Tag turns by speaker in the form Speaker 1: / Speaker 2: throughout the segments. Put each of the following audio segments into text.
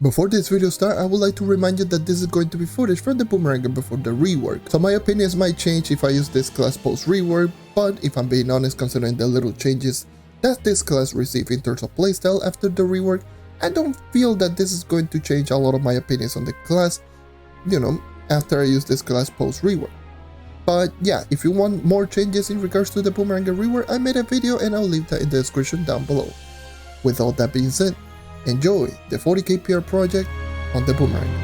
Speaker 1: Before this video starts, I would like to remind you that this is going to be footage from the Boomeranger before the rework, so my opinions might change if I use this class post rework, but if I'm being honest, considering the little changes that this class received in terms of playstyle after the rework, I don't feel that this is going to change a lot of my opinions on the class, after I use this class post rework. But yeah, if you want more changes in regards to the Boomeranger rework, I made a video and I'll leave that in the description down below. With all that being said, enjoy the 40𝗘𝗃𝗲 project on the Boomeranger.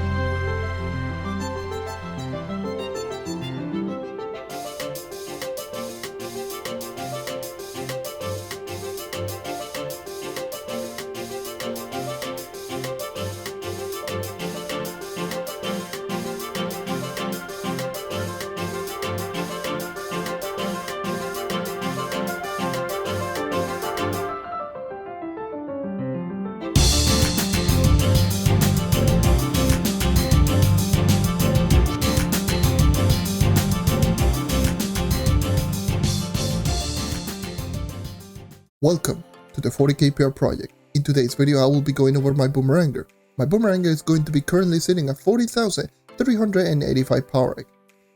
Speaker 1: Welcome to the 40𝗘𝗃𝗲 project. In today's video, I will be going over my Boomeranger. My Boomeranger is going to be currently sitting at 40,385 power rank.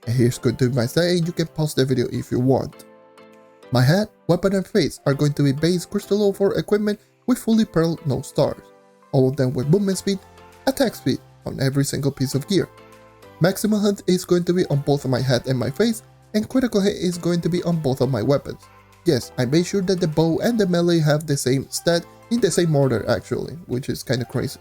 Speaker 1: And here's going to be my stat, and you can pause the video if you want. My hat, weapon, and face are going to be base crystal level 4 equipment with fully pearl, no stars. All of them with movement speed, attack speed on every single piece of gear. Maximum health is going to be on both of my hat and my face, and critical hit is going to be on both of my weapons. Yes, I made sure that the bow and the melee have the same stat in the same order actually, which is kinda crazy.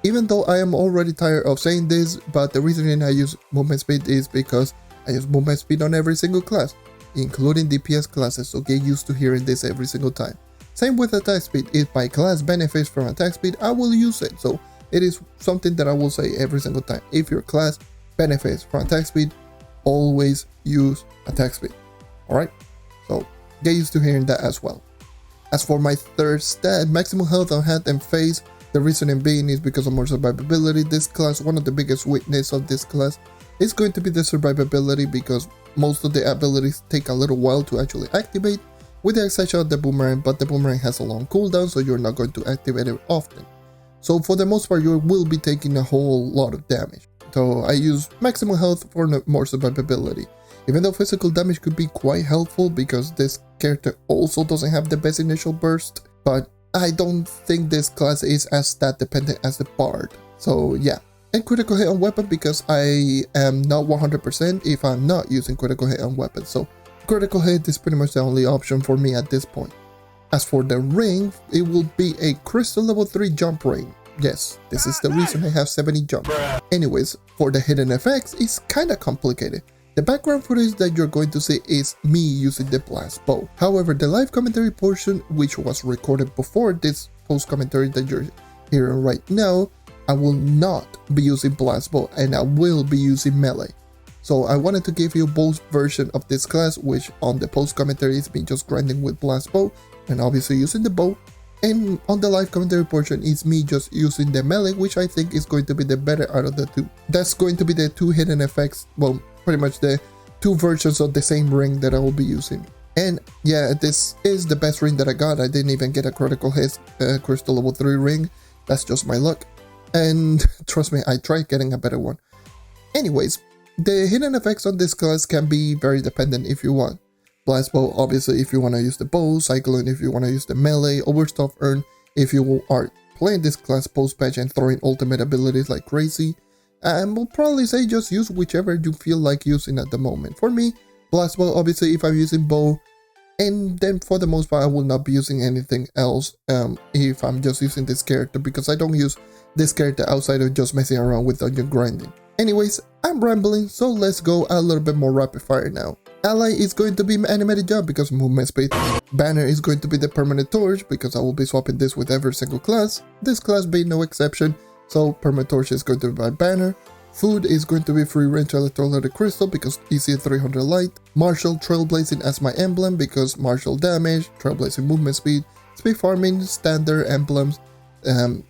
Speaker 1: Even though I am already tired of saying this, but the reason I use movement speed is because I use movement speed on every single class, including DPS classes, so get used to hearing this every single time. Same with attack speed. If my class benefits from attack speed, I will use it, so it is something that I will say every single time. If your class benefits from attack speed, always use attack speed. Alright? So get used to hearing that as well. As for my third stat, maximum health on hat and face, the reasoning being is because of more survivability. This class, one of the biggest weakness of this class is going to be the survivability, because most of the abilities take a little while to actually activate, with the exception of the boomerang, but the boomerang has a long cooldown, so you're not going to activate it often. So for the most part, you will be taking a whole lot of damage. So I use maximum health for more survivability. Even though physical damage could be quite helpful because this character also doesn't have the best initial burst, but I don't think this class is as stat dependent as the Bard. So yeah, and critical hit on weapon, because I am not 100% if I'm not using critical hit on weapon, so critical hit is pretty much the only option for me at this point. As for the ring, it will be a crystal level 3 jump ring. Yes, this is the reason I have 70 jump. Anyways, for the hidden effects, it's kinda complicated. The background footage that you're going to see is me using the blast bow. However, the live commentary portion, which was recorded before this post commentary that you're hearing right now, I will not be using blast bow and I will be using melee. So I wanted to give you both versions of this class, which on the post commentary is me just grinding with blast bow and obviously using the bow. And on the live commentary portion is me just using the melee, which I think is going to be the better out of the two. That's going to be the two hidden effects, well, pretty much the two versions of the same ring that I will be using. And yeah, this is the best ring that I got. I didn't even get a critical hit crystal level 3 ring. That's just my luck. And trust me, I tried getting a better one. Anyways, the hidden effects on this class can be very dependent if you want. Blast bow, obviously, if you want to use the bow. Cyclone, if you want to use the melee. Overstuff urn, if you are playing this class post-patch and throwing ultimate abilities like crazy. And we'll probably say just use whichever you feel like using at the moment. For me, blast bow, obviously, if I'm using bow. And then for the most part, I will not be using anything else if I'm just using this character, because I don't use this character outside of just messing around with dungeon grinding. Anyways, I'm rambling, so let's go a little bit more rapid fire now. Ally is going to be animated jump because movement speed. Banner is going to be the permanent torch because I will be swapping this with every single class. This class being no exception, so permanent torch is going to be my banner. Food is going to be free range electrolytic crystal because EC 300 light. Martial trailblazing as my emblem because martial damage, trailblazing movement speed, speed farming, standard emblems.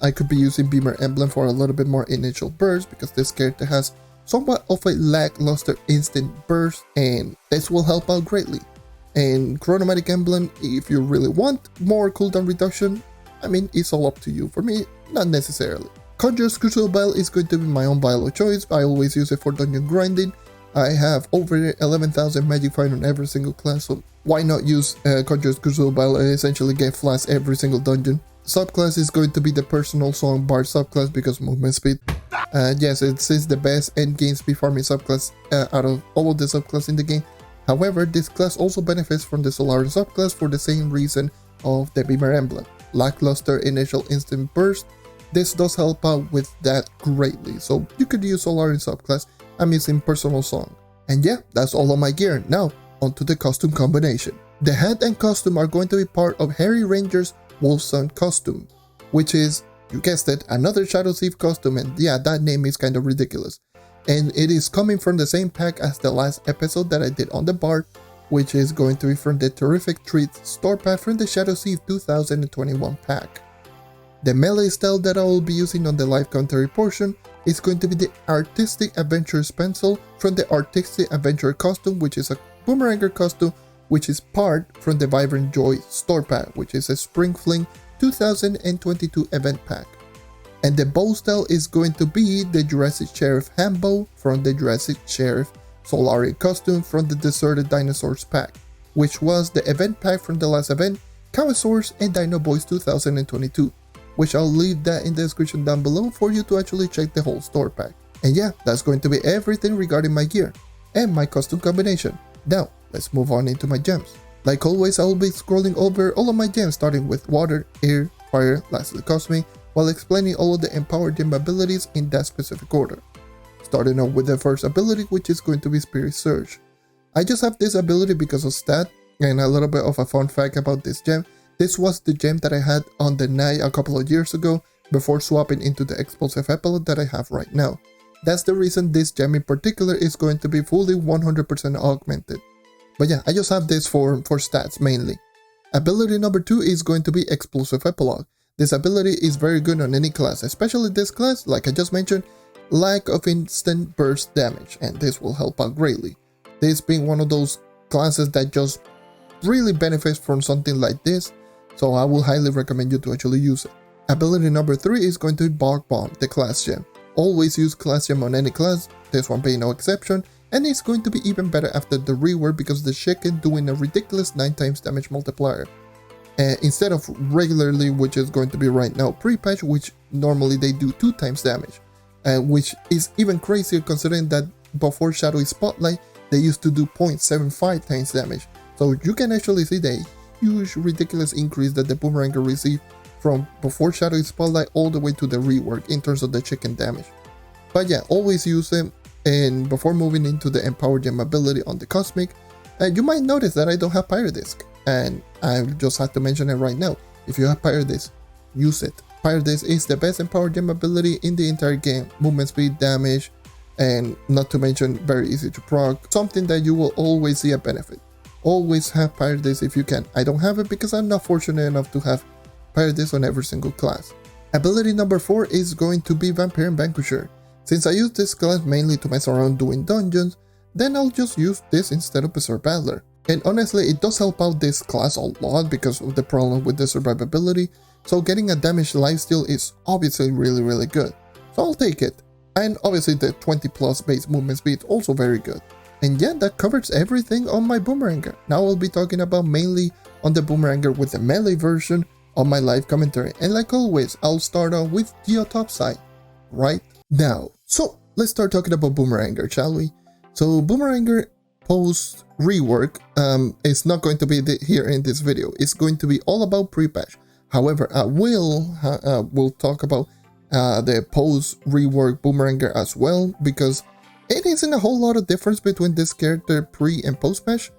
Speaker 1: I could be using Beamer emblem for a little bit more initial burst because this character has somewhat of a lackluster instant burst, and this will help out greatly. And Chronomatic emblem, if you really want more cooldown reduction, I mean, it's all up to you. For me, not necessarily. 𝗘𝘃𝗲𝗿𝘆 is going to be my own vial of choice. I always use it for dungeon grinding. I have over 11,000 magic fire on every single class, so why not use 𝗘𝘃𝗲𝗿𝘆 and essentially get Flask every single dungeon. Subclass is going to be the personal song bar subclass because movement speed. Yes, it is the best endgame speed farming subclass out of all of the subclass in the game. However, this class also benefits from the Solari subclass for the same reason of the Beamer emblem. Lackluster initial instant burst. This does help out with that greatly, so you could use Solari subclass. I'm using personal song. And yeah, that's all of my gear. Now, onto the costume combination. The hat and costume are going to be part of Harry Ranger's Wolfson costume, which is, you guessed it, another Shadow Thief costume, and yeah, that name is kind of ridiculous. And it is coming from the same pack as the last episode that I did on the bar, which is going to be from the Terrific Treats store pack from the Shadow Thief 2021 pack. The melee style that I will be using on the live commentary portion is going to be the Artistic Adventurer's Pencil from the Artistic Adventurer costume, which is a Boomeranger costume, which is part from the Vibrant Joy store pack, which is a Spring Fling 2022 event pack. And the bow style is going to be the Jurassic Sheriff Handbow from the Jurassic Sheriff Solari costume from the Deserted Dinosaurs pack, which was the event pack from the last event, Cowosaurus and Dino Boys 2022, which I'll leave that in the description down below for you to actually check the whole store pack. And yeah, that's going to be everything regarding my gear and my costume combination. Now, let's move on into my gems. Like always, I will be scrolling over all of my gems, starting with water, air, fire, lastly cosmic, while explaining all of the empowered gem abilities in that specific order. Starting off with the first ability, which is going to be Spirit Surge. I just have this ability because of stat, and a little bit of a fun fact about this gem. This was the gem that I had on the Knight a couple of years ago before swapping into the explosive epaulet that I have right now. That's the reason this gem in particular is going to be fully 100% augmented. But yeah, I just have this for stats mainly. Ability number 2 is going to be Explosive Epilogue. This ability is very good on any class, especially this class, like I just mentioned, lack of instant burst damage, and this will help out greatly. This being one of those classes that just really benefits from something like this, so I will highly recommend you to actually use it. Ability number 3 is going to be Bog Bomb, the class gem. Always use class gem on any class, this one being no exception, and it's going to be even better after the rework because the chicken doing a ridiculous 9 times damage multiplier. Instead of regularly, which is going to be right now pre-patch, which normally they do 2 times damage, which is even crazier considering that before Shadowy Spotlight they used to do 0.75 times damage. So you can actually see the huge ridiculous increase that the Boomeranger received from before Shadowy Spotlight all the way to the rework in terms of the chicken damage. But yeah, always use them. And before moving into the Empower Gem ability on the Cosmic, you might notice that I don't have Pyro Disc, and I just have to mention it right now. If you have Pyro Disc, use it. Pyro Disc is the best Empower Gem ability in the entire game. Movement speed, damage, and not to mention very easy to proc. Something that you will always see a benefit. Always have Pyro Disc if you can. I don't have it because I'm not fortunate enough to have Pyro Disc on every single class. Ability number 4 is going to be Vampire Vanquisher. Since I use this class mainly to mess around doing dungeons, then I'll just use this instead of Berserk Battler. And honestly, it does help out this class a lot because of the problem with the survivability, so getting a damaged lifesteal is obviously really good. So I'll take it. And obviously the 20 plus base movement speed is also very good. And yeah, that covers everything on my Boomeranger. Now I'll be talking about mainly on the Boomeranger with the melee version on my live commentary. And like always, I'll start off with U11 Topside right now. So let's start talking about Boomeranger, shall we? So Boomeranger post rework is not going to be here in this video. It's going to be all about pre-patch. However, I will talk about the post rework Boomeranger as well, because it isn't a whole lot of difference between this character pre and post patch,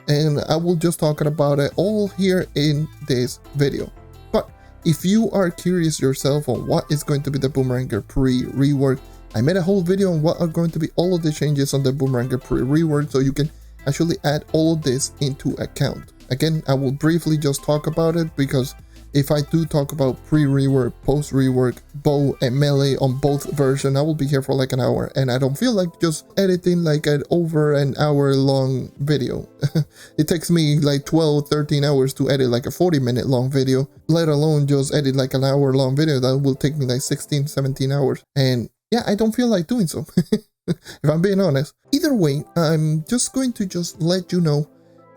Speaker 1: and I will just talk about it all here in this video. But if you are curious yourself on what is going to be the Boomeranger pre-rework, I made a whole video on what are going to be all of the changes on the Boomeranger pre-rework, so you can actually add all of this into account. Again, I will briefly just talk about it because if I do talk about pre-rework, post-rework, bow and melee on both versions, I will be here for like an hour, and I don't feel like just editing like an over an hour long video. It takes me like 12-13 hours to edit like a 40-minute long video, let alone just edit like an hour long video. That will take me like 16-17 hours, and yeah, I don't feel like doing so. If I'm being honest. Either way, I'm just going to just let you know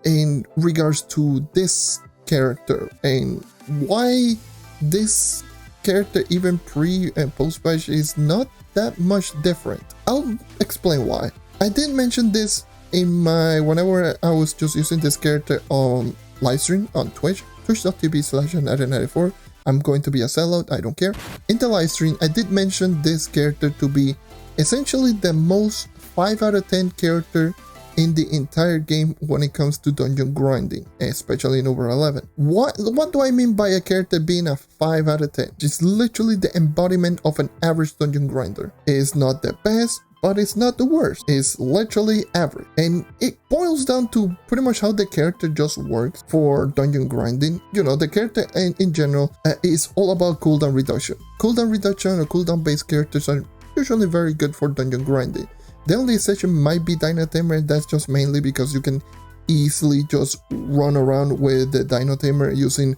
Speaker 1: in regards to this character and why this character even pre and post patch is not that much different. I'll explain why. I did mention this in my whenever I was just using this character on livestream on Twitch, twitch.tv/JonNario94. I'm going to be a sellout, I don't care. In the livestream, I did mention this character to be essentially the most 5 out of 10 character in the entire game when it comes to dungeon grinding, especially in over 11. What do I mean by a character being a 5 out of 10? Just literally the embodiment of an average dungeon grinder. It's not the best, but it's not the worst. It's literally average. And it boils down to pretty much how the character just works for dungeon grinding. You know, the character in general is all about cooldown reduction. Cooldown reduction or cooldown based characters are usually very good for dungeon grinding. The only exception might be Dino-Tamer, and that's just mainly because you can easily just run around with the Dino-Tamer using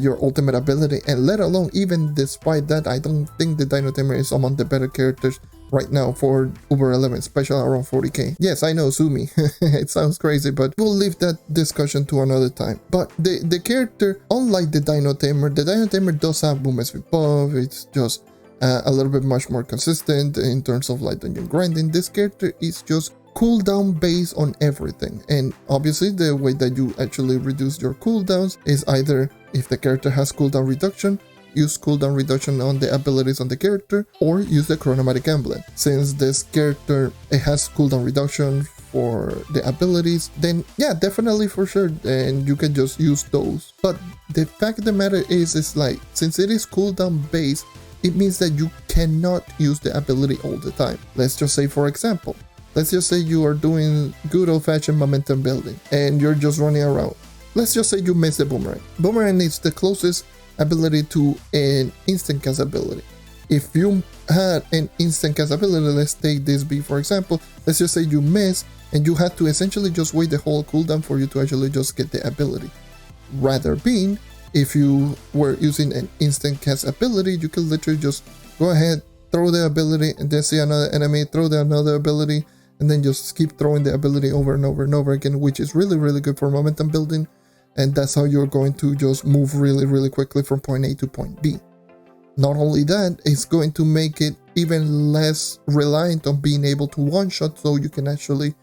Speaker 1: your ultimate ability, and let alone even despite that, I don't think the Dino-Tamer is among the better characters right now for over 11, especially around 40k. Yes, I know, sue me. It sounds crazy, but we'll leave that discussion to another time. But the character, unlike the Dino-Tamer does have movement speed buff. It's just a little bit much more consistent in terms of like dungeon grinding. This character is just cooldown based on everything, and obviously the way that you actually reduce your cooldowns is either if the character has cooldown reduction, use cooldown reduction on the abilities on the character, or use the chronomatic emblem. Since this character it has cooldown reduction for the abilities, then yeah, definitely for sure, and you can just use those. But the fact of the matter is like, since it is cooldown based, it means that you cannot use the ability all the time. Let's just say, for example, let's just say you are doing good old-fashioned momentum building and you're just running around. Let's just say you miss the Boomerang. Boomerang is the closest ability to an instant cast ability. If you had an instant cast ability, let's take this B for example, let's just say you miss and you had to essentially just wait the whole cooldown for you to actually just get the ability. Rather being, if you were using an instant cast ability, you can literally just go ahead, throw the ability, and then see another enemy, throw the another ability, and then just keep throwing the ability over and over and over again, which is really good for momentum building. And that's how you're going to just move really quickly from point A to point B. Not only that, it's going to make it even less reliant on being able to one-shot, so you can actually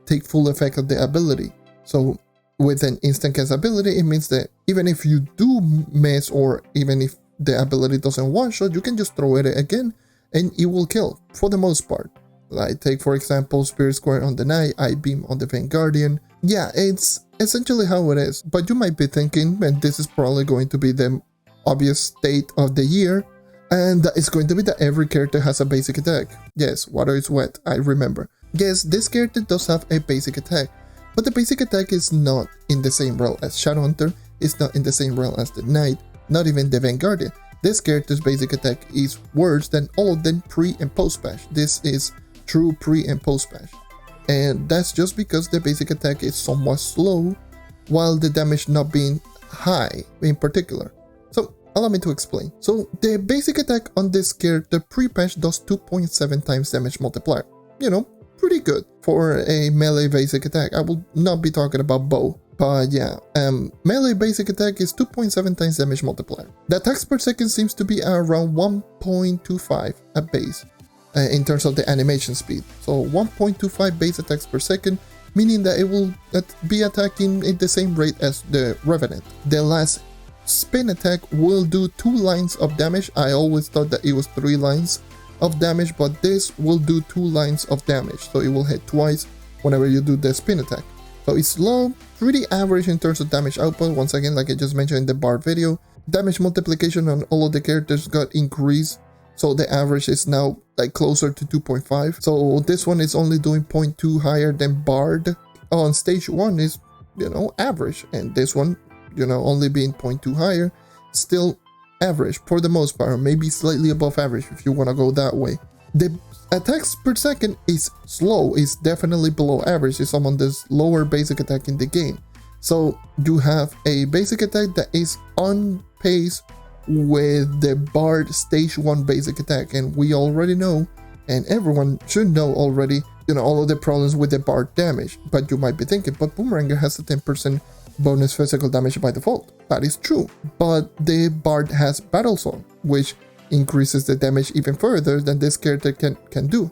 Speaker 1: take full effect of the ability. So with an instant cast ability, it means that even if you do miss, or even if the ability doesn't one-shot, you can just throw it again and it will kill for the most part. Like take for example Spirit Square on the Knight, I-Beam on the Vanguardian. Yeah, it's essentially how it is. But you might be thinking, and this is probably going to be the obvious state of the year, and that is going to be that every character has a basic attack. Yes, water is wet, I remember. Yes, this character does have a basic attack, but the basic attack is not in the same realm as Shadowhunter, it's not in the same realm as the Knight, not even the Vanguardian. This character's basic attack is worse than all of them pre and post patch. This is true pre and post patch. And that's just because the basic attack is somewhat slow, while the damage not being high in particular. So allow me to explain. So the basic attack on this character pre-patch does 2.7 times damage multiplier. You know, pretty good for a melee basic attack. I will not be talking about bow, but yeah, melee basic attack is 2.7 times damage multiplier. The attacks per second seems to be around 1.25 at base in terms of the animation speed. So 1.25 base attacks per second, meaning that it will be attacking at the same rate as the Revenant. The last spin attack will do 2 lines of damage. I always thought that it was 3 lines of damage, but this will do 2 lines of damage, so it will hit twice whenever you do the spin attack. So it's low, pretty average in terms of damage output. Once again, like I just mentioned in the bar video, damage multiplication on all of the characters got increased, so the average is now like closer to 2.5. So this one is only doing 0.2 higher than Bard on stage 1 is, you know, average, and this one, you know, only being 0.2 higher still average for the most part, maybe slightly above average if you want to go that way. The attacks per second is slow, is definitely below average. It's among the lower basic attack in the game. So you have a basic attack that is on pace with the Bard stage 1 basic attack, and we already know, and everyone should know already, all of the problems with the Bard damage. But you might be thinking, but Boomeranger has a 10% bonus physical damage by default. That is true, but the Bard has Battle Song, which increases the damage even further than this character can do.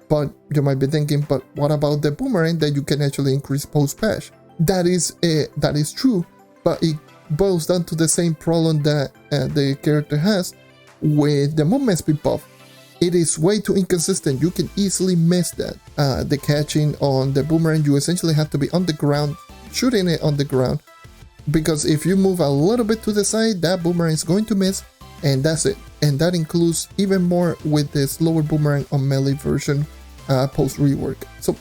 Speaker 1: But you might be thinking, but what about the Boomerang that you can actually increase post-patch? That is true, but it boils down to the same problem that the character has with the movement speed buff. It is way too inconsistent. You can easily miss that. The catching on the Boomerang, you essentially have to be on the ground, shooting it on the ground, because if you move a little bit to the side, that Boomerang is going to miss, and that's it. And that includes even more with the slower Boomerang on melee version post rework. So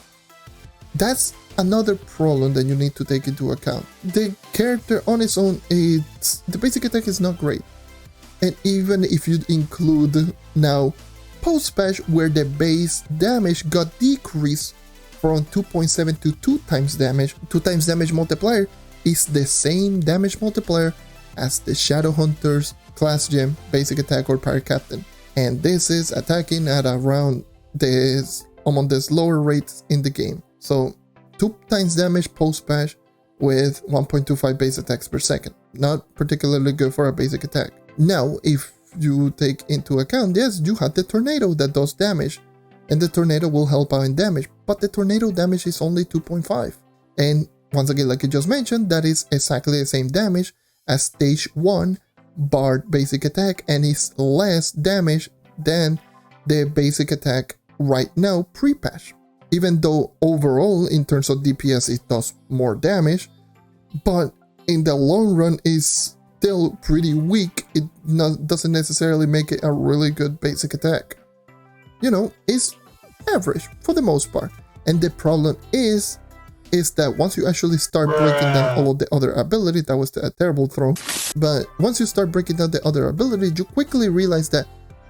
Speaker 1: that's another problem that you need to take into account. The character on its own, the basic attack is not great, and even if you include now post-patch where the base damage got decreased from 2.7 to 2 times damage, 2 times damage multiplier is the same damage multiplier as the Shadowhunter's class gem basic attack or Pirate Captain, and this is attacking at around among the lower rates in the game. So 2 times damage post-patch with 1.25 base attacks per second. Not particularly good for a basic attack. Now, if you take into account, yes, you have the tornado that does damage, and the tornado will help out in damage, but the tornado damage is only 2.5. And once again, like I just mentioned, that is exactly the same damage as stage 1 Bard basic attack, and is less damage than the basic attack right now pre-patch. Even though overall in terms of DPS it does more damage, but in the long run is still pretty weak. It doesn't necessarily make it a really good basic attack. It's average for the most part. And the problem is that once you actually start breaking down all of the other ability, that was a terrible throw, but once you start breaking down the other ability, you quickly realize that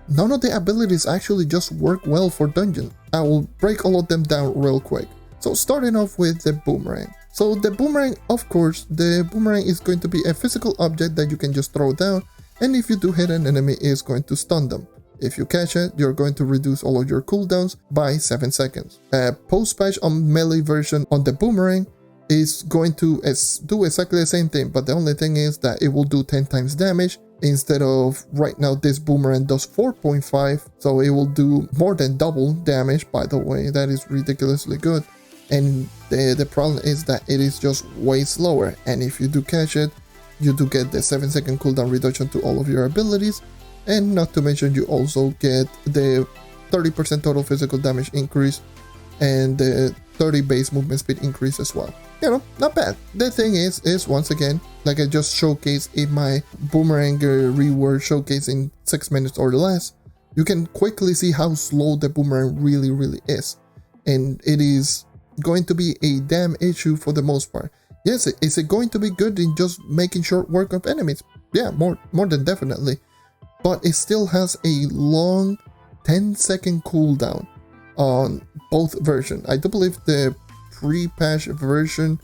Speaker 1: none of the abilities actually just work well for dungeon. I will break all of them down real quick. So starting off with the Boomerang. So the Boomerang, of course, the Boomerang is going to be a physical object that you can just throw down, and if you do hit an enemy, it is going to stun them. If you catch it, you're going to reduce all of your cooldowns by 7 seconds. A post-patch on melee version on the Boomerang is going to do exactly the same thing, but the only thing is that it will do 10 times damage. Instead of right now, this Boomerang does 4.5, so it will do more than double damage. By the way, that is ridiculously good. And the problem is that it is just way slower, and if you do catch it, you do get the 7-second cooldown reduction to all of your abilities, and not to mention you also get the 30% total physical damage increase and the 30 base movement speed increase as well. Not bad. The thing is once again, like I just showcased in my Boomeranger rework showcase in 6 minutes or less, you can quickly see how slow the Boomerang really is, and it is going to be a damn issue for the most part. Yes, is it going to be good in just making short work of enemies? Yeah, more than definitely, but it still has a long 10-second cooldown on both versions. I do believe the pre-patch version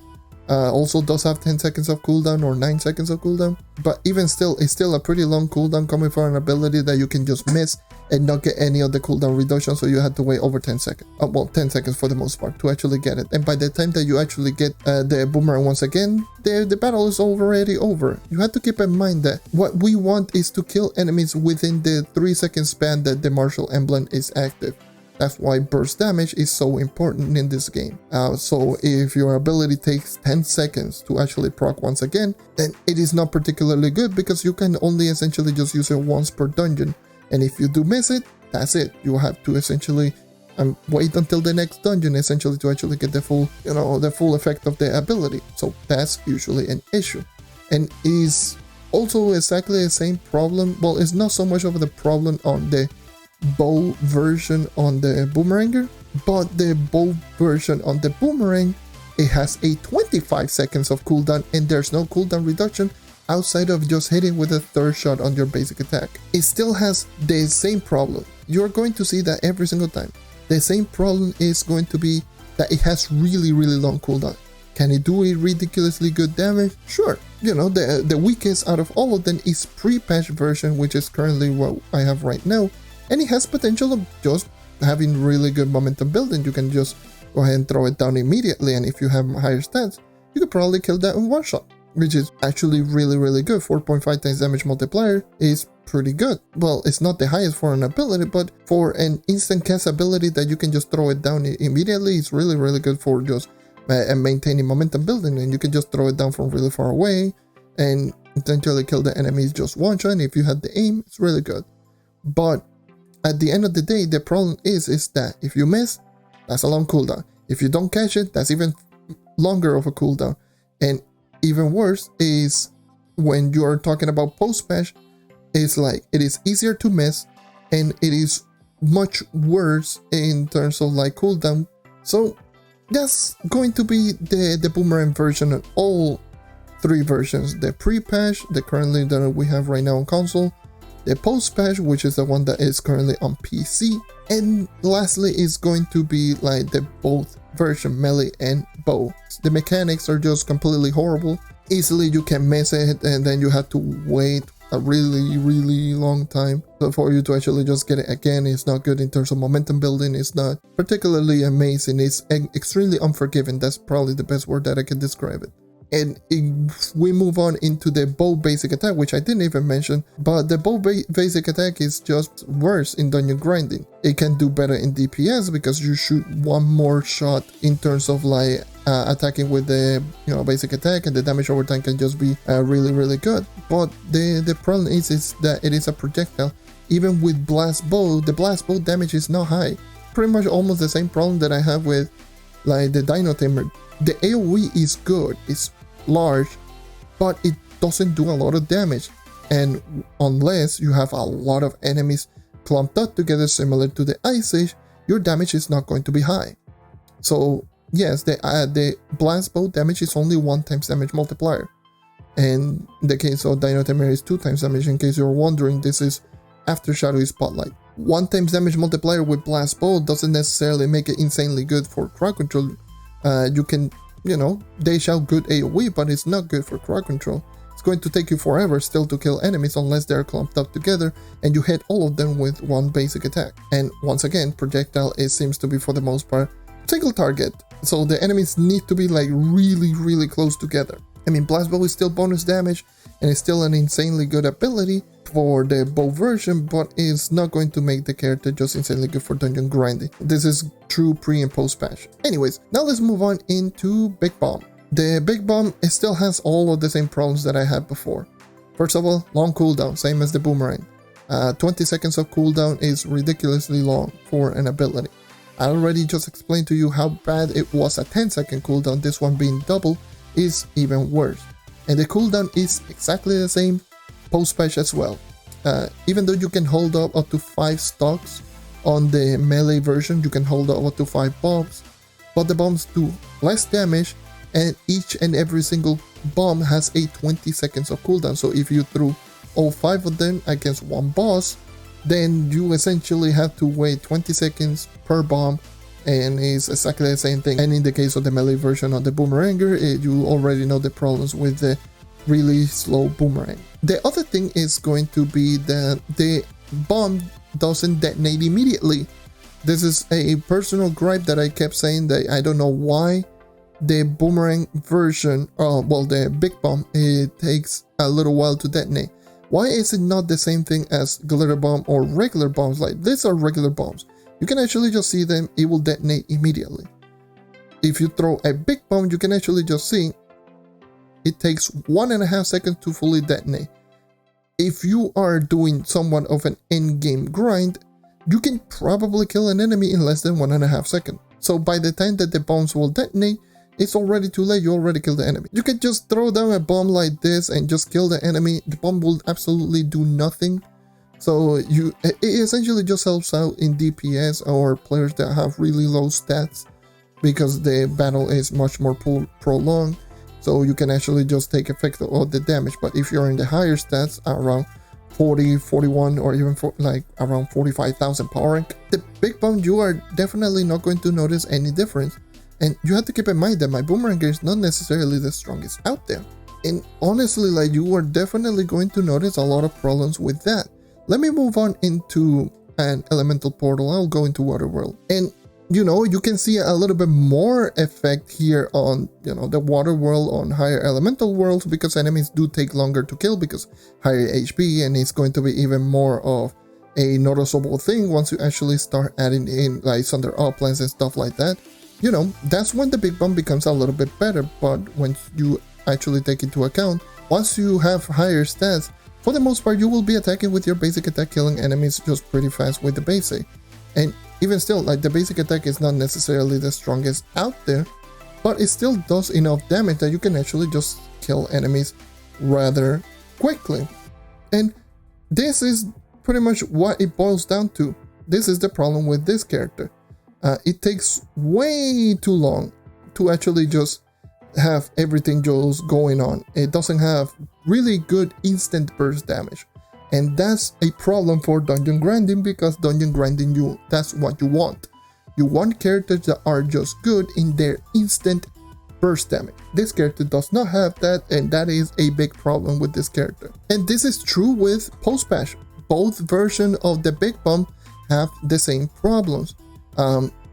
Speaker 1: also does have 10 seconds of cooldown or 9 seconds of cooldown, but even still, it's still a pretty long cooldown coming from an ability that you can just miss and not get any of the cooldown reduction, so you had to wait over 10 seconds. Well, 10 seconds for the most part to actually get it. And by the time that you actually get the Boomerang once again, the battle is already over. You have to keep in mind that what we want is to kill enemies within the 3-second span that the martial emblem is active. That's why burst damage is so important in this game. So if your ability takes 10 seconds to actually proc once again, then it is not particularly good, because you can only essentially just use it once per dungeon. And if you do miss it, that's it. You have to essentially wait until the next dungeon essentially to actually get the full, the full effect of the ability. So that's usually an issue. And is also exactly the same problem. Well, it's not so much of the problem on the bow version on the Boomeranger, but the bow version on the Boomerang, it has a 25 seconds of cooldown, and there's no cooldown reduction outside of just hitting with a third shot on your basic attack. It still has the same problem. You're going to see that every single time. The same problem is going to be that it has really long cooldown. Can it do a ridiculously good damage? Sure. You know, the weakest out of all of them is pre-patch version, which is currently what I have right now. And it has potential of just having really good momentum building. You can just go ahead and throw it down immediately, and if you have higher stats, you could probably kill that in one shot, which is actually really good. 4.5 times damage multiplier is pretty good. Well, it's not the highest for an ability, but for an instant cast ability that you can just throw it down immediately, it's really good for just maintaining momentum building, and you can just throw it down from really far away and potentially kill the enemies just one shot. If you had the aim, it's really good. But at the end of the day, the problem is that if you miss, that's a long cooldown. If you don't catch it, that's even longer of a cooldown. And even worse is when you are talking about post-patch, it's like it is easier to miss and it is much worse in terms of like cooldown. So that's going to be the Boomerang version of all three versions: the pre-patch, the currently that we have right now on console, the post-patch, which is the one that is currently on PC, and lastly is going to be like the both version, melee and bow. The mechanics are just completely horrible. Easily you can miss it, and then you have to wait a really long time for you to actually just get it again. It's not good in terms of momentum building. It's not particularly amazing. It's extremely unforgiving. That's probably the best word that I can describe it. And if we move on into the bow basic attack, which I didn't even mention, but the bow basic attack is just worse in dungeon grinding. It can do better in DPS because you shoot one more shot in terms of like attacking with the basic attack, and the damage over time can just be really good. But the problem is that it is a projectile. Even with blast bow, the blast bow damage is not high. Pretty much almost the same problem that I have with like the 𝗘𝘃𝗲𝗿𝘆. The AoE is good, it's large, but it doesn't do a lot of damage, and unless you have a lot of enemies clumped up together similar to the Ice Age, your damage is not going to be high. So yes, the blast bow damage is only 1 times damage multiplier, and in the case of 𝗘𝘃𝗲𝗿𝘆 is 2 times damage. In case you're wondering, this is after Shadowy Spotlight. 1 times damage multiplier with blast bow doesn't necessarily make it insanely good for crowd control. You can, dish out good AoE, but it's not good for crowd control. It's going to take you forever still to kill enemies unless they're clumped up together and you hit all of them with one basic attack. And once again, projectile, it seems to be for the most part single target, so the enemies need to be like really close together. I mean, blast bow is still bonus damage and it's still an insanely good ability for the bow version, but it's not going to make the character just insanely good for dungeon grinding. This is true pre and post patch. Anyways, now let's move on into Big Bomb. The Big Bomb, it still has all of the same problems that I had before. First of all, long cooldown, same as the Boomerang. 20 seconds of cooldown is ridiculously long for an ability. I already just explained to you how bad it was a 10-second cooldown. This one being double is even worse. And the cooldown is exactly the same post-patch as well. Even though you can hold up to 5 stocks on the melee version, you can hold up to 5 bombs, but the bombs do less damage, and each and every single bomb has a 20 seconds of cooldown. So if you threw all 5 of them against one boss, then you essentially have to wait 20 seconds per bomb, and it's exactly the same thing. And in the case of the melee version of the Boomeranger, you already know the problems with the really slow boomerang. The other thing is going to be that the bomb doesn't detonate immediately. This is a personal gripe that I kept saying, that I don't know why the Boomerang version, the Big Bomb, it takes a little while to detonate. Why is it not the same thing as glitter bomb or regular bombs? Like, these are regular bombs. You can actually just see them, it will detonate immediately. If you throw a big bomb, you can actually just see it takes 1.5 seconds to fully detonate. If you are doing somewhat of an in-game grind, you can probably kill an enemy in less than 1.5 seconds. So by the time that the bombs will detonate, it's already too late, you already killed the enemy. You can just throw down a bomb like this and just kill the enemy. The bomb will absolutely do nothing. So it essentially just helps out in DPS or players that have really low stats, because the battle is much more prolonged. so you can actually just take effect of the damage. But if you're in the higher stats, around 40, 41, or even like around 45,000 power rank, the big bomb, you are definitely not going to notice any difference. And you have to keep in mind that my Boomeranger is not necessarily the strongest out there. And honestly, like, you are definitely going to notice a lot of problems with that. Let me move on into an elemental portal. I'll go into Water World. And, you know, you can see a little bit more effect here on, you know, the Water World on higher elemental worlds, because enemies do take longer to kill because higher HP, and it's going to be even more of a noticeable thing once you actually start adding in like Thunder Uplands and stuff like that. You know, that's when the big bomb becomes a little bit better. But when you actually take into account, once you have higher stats, for the most part you will be attacking with your basic attack, killing enemies just pretty fast with the basic. And even still, like, the basic attack is not necessarily the strongest out there, but it still does enough damage that you can actually just kill enemies rather quickly. And this is pretty much what it boils down to. This is the problem with this character. It takes way too long to actually just have everything just going on. It doesn't have really good instant burst damage. And that's a problem for dungeon grinding, because dungeon grinding, that's what you want. You want characters that are just good in their instant burst damage. This character does not have that, and that is a big problem with this character. And this is true with post-patch. Both versions of the big bomb have the same problems.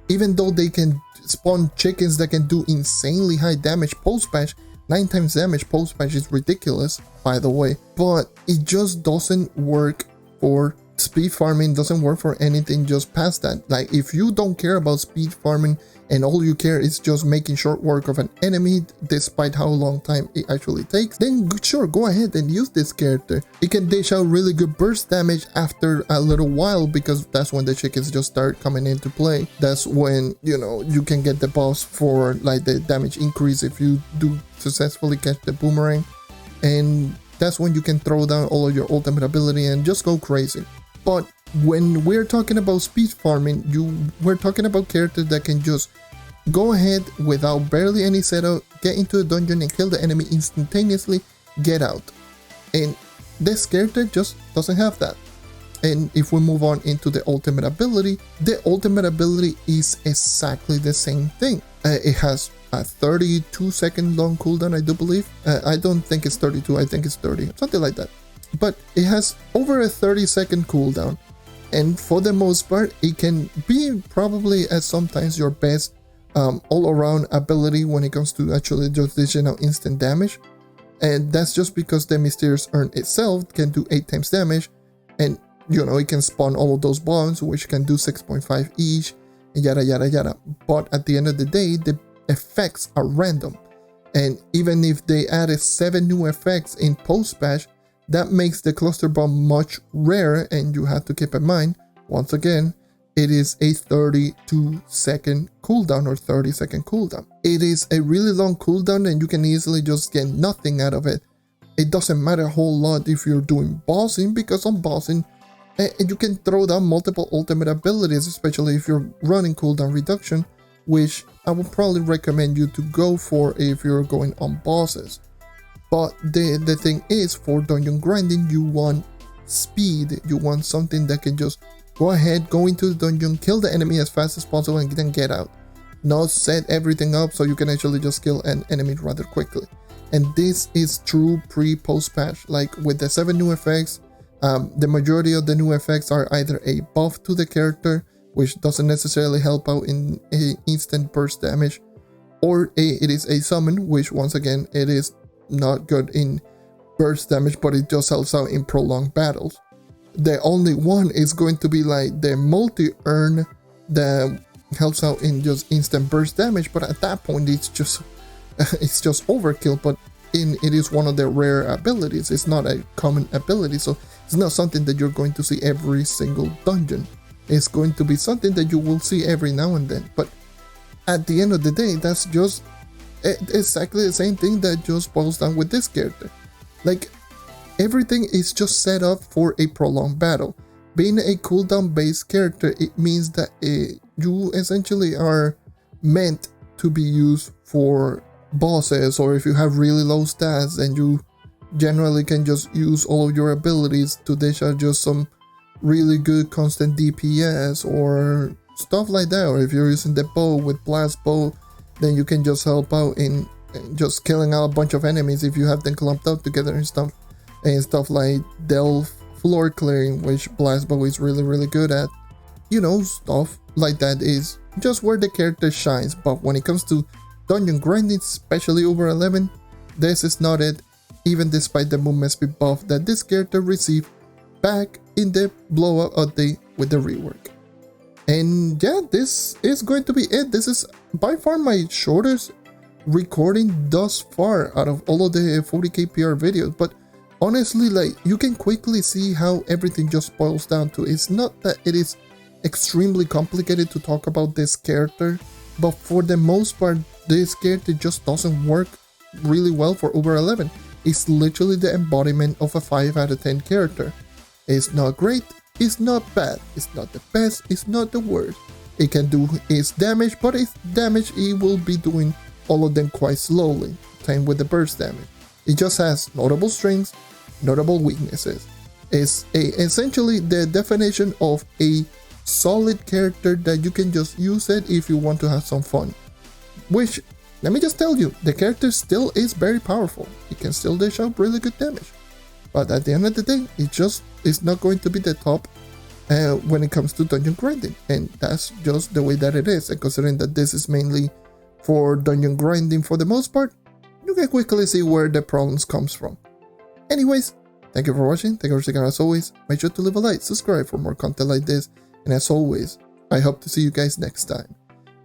Speaker 1: Even though they can spawn chickens that can do insanely high damage post-patch, 9 times damage post-patch is ridiculous, by the way, but it just doesn't work for speed farming, doesn't work for anything just past that. Like, if you don't care about speed farming and all you care is just making short work of an enemy despite how long time it actually takes, then sure, go ahead and use this character. It can dish out really good burst damage after a little while, because that's when the chickens just start coming into play. That's when, you know, you can get the boss for like the damage increase if you do successfully catch the boomerang, and that's when you can throw down all of your ultimate ability and just go crazy. But when we're talking about speed farming, we're talking about characters that can just go ahead without barely any setup, get into a dungeon and kill the enemy instantaneously, get out. And this character just doesn't have that. And if we move on into the ultimate ability is exactly the same thing. It has a 32-second long cooldown, I do believe. I don't think it's 32, I think it's 30, something like that. But it has over a 30-second cooldown, and for the most part it can be probably at sometimes your best all-around ability when it comes to actually just dishing out instant damage. And that's just because the Mysterious Urn itself can do 8 times damage, and you know, it can spawn all of those bombs which can do 6.5 each, and yada yada yada. But at the end of the day, the effects are random, and even if they added 7 new effects in post-patch, that makes the cluster bomb much rarer. And you have to keep in mind, once again, it is a 32-second cooldown or 30-second cooldown. It is a really long cooldown, and you can easily just get nothing out of it. It doesn't matter a whole lot if you're doing bossing, because on bossing, you can throw down multiple ultimate abilities, especially if you're running cooldown reduction, which I would probably recommend you to go for if you're going on bosses. But the thing is, for dungeon grinding, you want speed. You want something that can just go ahead, go into the dungeon, kill the enemy as fast as possible, and then get out. Not set everything up so you can actually just kill an enemy rather quickly. And this is true pre-post patch. Like, with the 7 new effects, the majority of the new effects are either a buff to the character, which doesn't necessarily help out in instant burst damage, or it is a summon, which once again, it is not good in burst damage, but it just helps out in prolonged battles. The only one is going to be like the multi-urn that helps out in just instant burst damage, but at that point it's just overkill. But it is one of the rare abilities. It's not a common ability, so it's not something that you're going to see every single dungeon. It's going to be something that you will see every now and then, but at the end of the day, that's just exactly the same thing that just boils down with this character. Like, everything is just set up for a prolonged battle. Being a cooldown based character, it means that you essentially are meant to be used for bosses, or if you have really low stats and you generally can just use all of your abilities to dish out just some really good constant DPS or stuff like that. Or if you're using the bow with blast bow, then you can just help out in just killing out a bunch of enemies if you have them clumped up together and stuff like delve floor clearing, which blast bow is really good at. You know, stuff like that is just where the character shines. But when it comes to dungeon grinding, especially over 11, this is not it, even despite the movement speed buff that this character received back in the blowout update with the rework. And yeah, this is going to be it. This is by far my shortest recording thus far out of all of the 40k PR videos, but honestly, like, you can quickly see how everything just boils down to. It's not that it is extremely complicated to talk about this character, but for the most part, this character just doesn't work really well for over 11. It's literally the embodiment of a 5 out of 10 character. It's not great, it's not bad, it's not the best, it's not the worst. It can do its damage, but its damage, it will be doing all of them quite slowly, same with the burst damage. It just has notable strengths, notable weaknesses. It's essentially the definition of a solid character that you can just use it if you want to have some fun. Which, let me just tell you, the character still is very powerful. It can still dish out really good damage. But at the end of the day, it's not going to be the top when it comes to dungeon grinding. And that's just the way that it is. And considering that this is mainly for dungeon grinding for the most part, you can quickly see where the problems comes from. Anyways, thank you for watching, thank you for checking out as always. Make sure to leave a like, subscribe for more content like this, and as always, I hope to see you guys next time.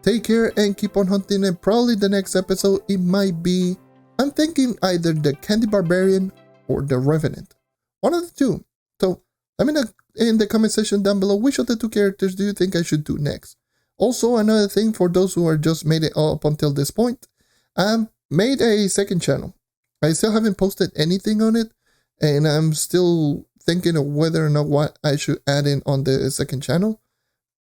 Speaker 1: Take care and keep on hunting, and probably the next episode, it might be, I'm thinking either the 𝗘𝘃𝗲𝗿𝘆 or the Revenant. One of the two. So let me know in the comment section down below which of the two characters do you think I should do next. Also, another thing for those who are just made it up until this point, I made a second channel. I still haven't posted anything on it, and I'm still thinking of whether or not what I should add in on the second channel.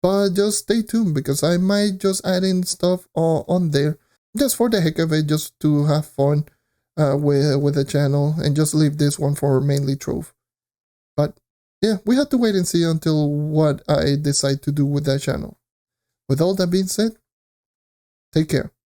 Speaker 1: But just stay tuned, because I might just add in stuff on there just for the heck of it, just to have fun with the channel, and just leave this one for mainly trove. But yeah, we have to wait and see until what I decide to do with that channel. With all that being said, take care.